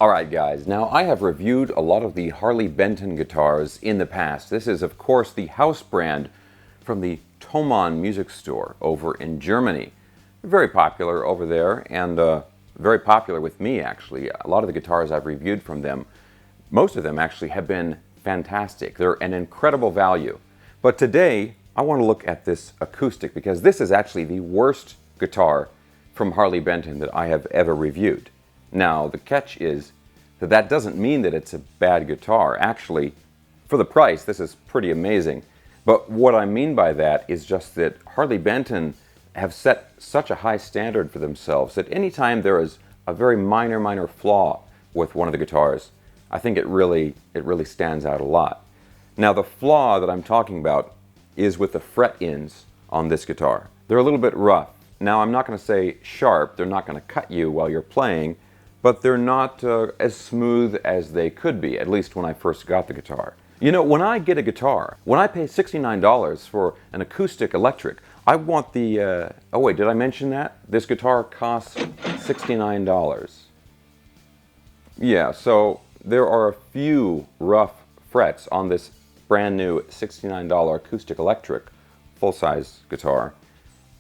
Alright guys, now I have reviewed a lot of the Harley Benton guitars in the past. This is of course the house brand from the Thomann music store over in Germany. Very popular over there and very popular with me actually. A lot of the guitars I've reviewed from them, most of them actually have been fantastic. They're an incredible value. But today I want to look at this acoustic because this is actually the worst guitar from Harley Benton that I have ever reviewed. Now, the catch is that that doesn't mean that it's a bad guitar. Actually, for the price, this is pretty amazing. But what I mean by that is just that Harley Benton have set such a high standard for themselves that anytime there is a very minor flaw with one of the guitars, I think it really stands out a lot. Now, the flaw that I'm talking about is with the fret ends on this guitar. They're a little bit rough. Now, I'm not going to say sharp. They're not going to cut you while you're playing, but they're not as smooth as they could be, at least when I first got the guitar. You know, when I get a guitar, when I pay $69 for an acoustic electric, I want the, oh wait, did I mention that? This guitar costs $69. Yeah, so there are a few rough frets on this brand new $69 acoustic electric full-size guitar.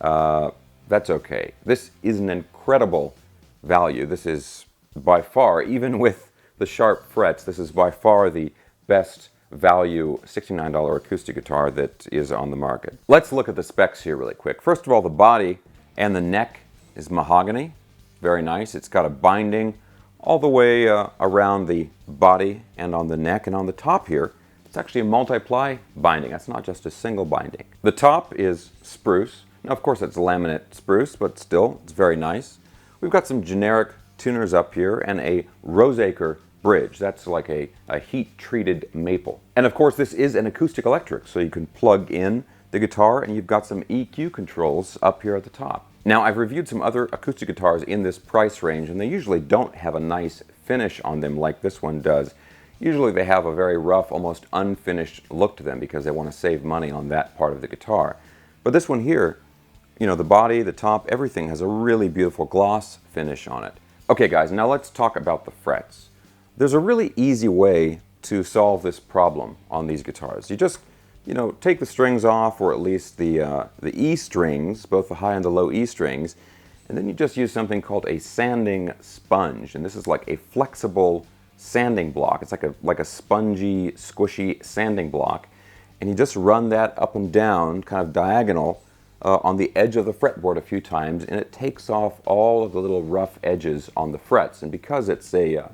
That's okay. This is an incredible value. This is by far, even with the sharp frets, this is by far the best value $69 acoustic guitar that is on the market. Let's look at the specs here really quick. First of all, the body and the neck is mahogany. Very nice. It's got a binding all the way around the body and on the neck, and on the top here, it's actually a multiply binding. That's not just a single binding. The top is spruce. Now, of course, it's laminate spruce, but still, it's very nice. We've got some generic tuners up here and a roseacre bridge. That's like a heat-treated maple. And of course, this is an acoustic electric, so you can plug in the guitar and you've got some EQ controls up here at the top. Now, I've reviewed some other acoustic guitars in this price range, and they usually don't have a nice finish on them like this one does. Usually they have a very rough, almost unfinished look to them because they want to save money on that part of the guitar. But this one here, you know, the body, the top, everything has a really beautiful gloss finish on it. Okay guys, now let's talk about the frets. There's a really easy way to solve this problem on these guitars. You just, you know, take the strings off, or at least the E strings, both the high and the low E strings, and then you just use something called a sanding sponge. And this is like a flexible sanding block. It's like a spongy, squishy sanding block. And you just run that up and down, kind of diagonal, on the edge of the fretboard a few times, and it takes off all of the little rough edges on the frets. And because it's a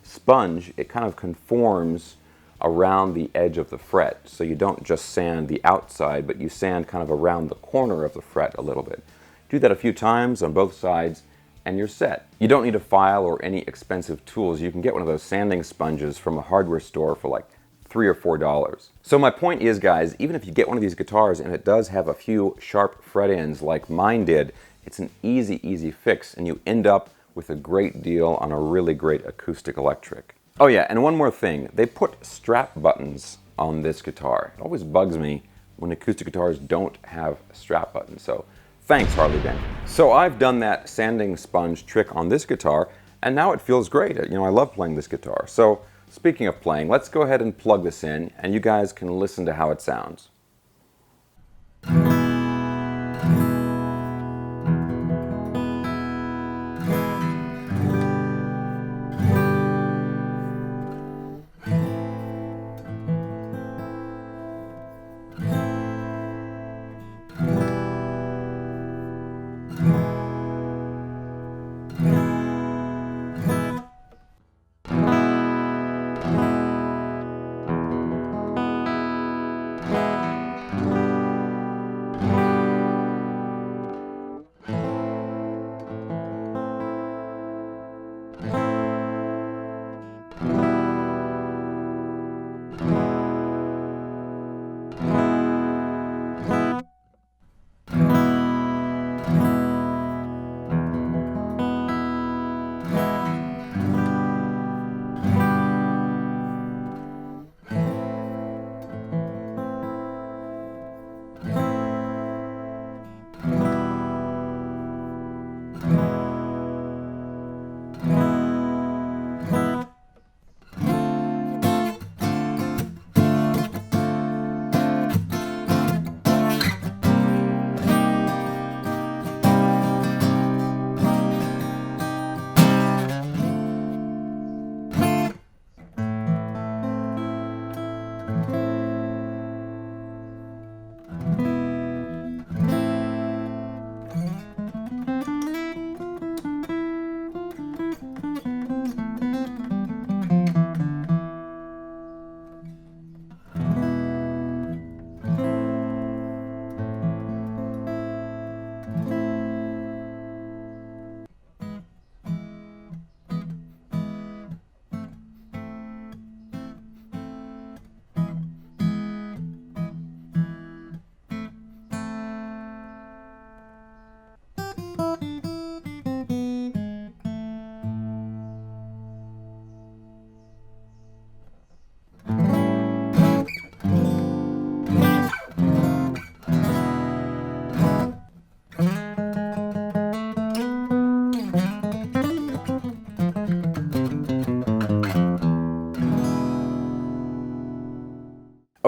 sponge, it kind of conforms around the edge of the fret. So you don't just sand the outside, but you sand kind of around the corner of the fret a little bit. Do that a few times on both sides, and you're set. You don't need a file or any expensive tools. You can get one of those sanding sponges from a hardware store for like $3 or $4. So my point is, guys, even if you get one of these guitars and it does have a few sharp fret ends like mine did, it's an easy fix, and you end up with a great deal on a really great acoustic electric. Oh yeah, and one more thing. They put strap buttons on this guitar. It always bugs me when acoustic guitars don't have strap buttons. So thanks, Harley Benton. So I've done that sanding sponge trick on this guitar, and now it feels great. You know, I love playing this guitar. So speaking of playing, let's go ahead and plug this in, and you guys can listen to how it sounds.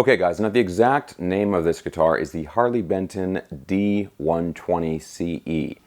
Okay guys, now the exact name of this guitar is the Harley Benton D120CE.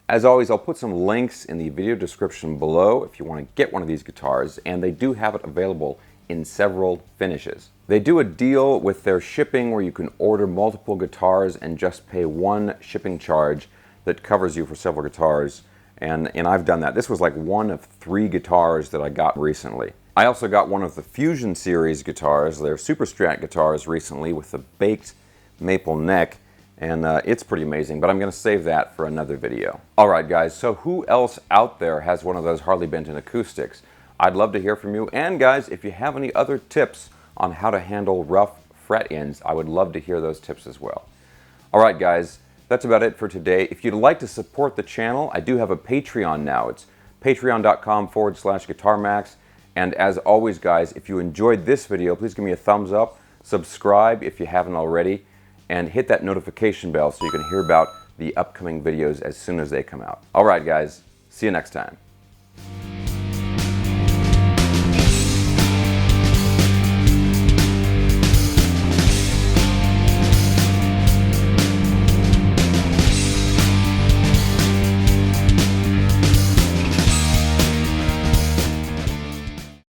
As always, I'll put some links in the video description below if you want to get one of these guitars, and they do have it available in several finishes. They do a deal with their shipping where you can order multiple guitars and just pay one shipping charge that covers you for several guitars, and I've done that. This was like one of 3 guitars that I got recently. I also got one of the Fusion series guitars, their Super Strat guitars, recently with the baked maple neck, and it's pretty amazing, but I'm going to save that for another video. Alright guys, so who else out there has one of those Harley Benton acoustics? I'd love to hear from you, and guys, if you have any other tips on how to handle rough fret ends, I would love to hear those tips as well. Alright guys, that's about it for today. If you'd like to support the channel, I do have a Patreon now. It's patreon.com/GuitarMax. And as always guys, if you enjoyed this video, please give me a thumbs up, subscribe if you haven't already, and hit that notification bell so you can hear about the upcoming videos as soon as they come out. Alright guys, see you next time.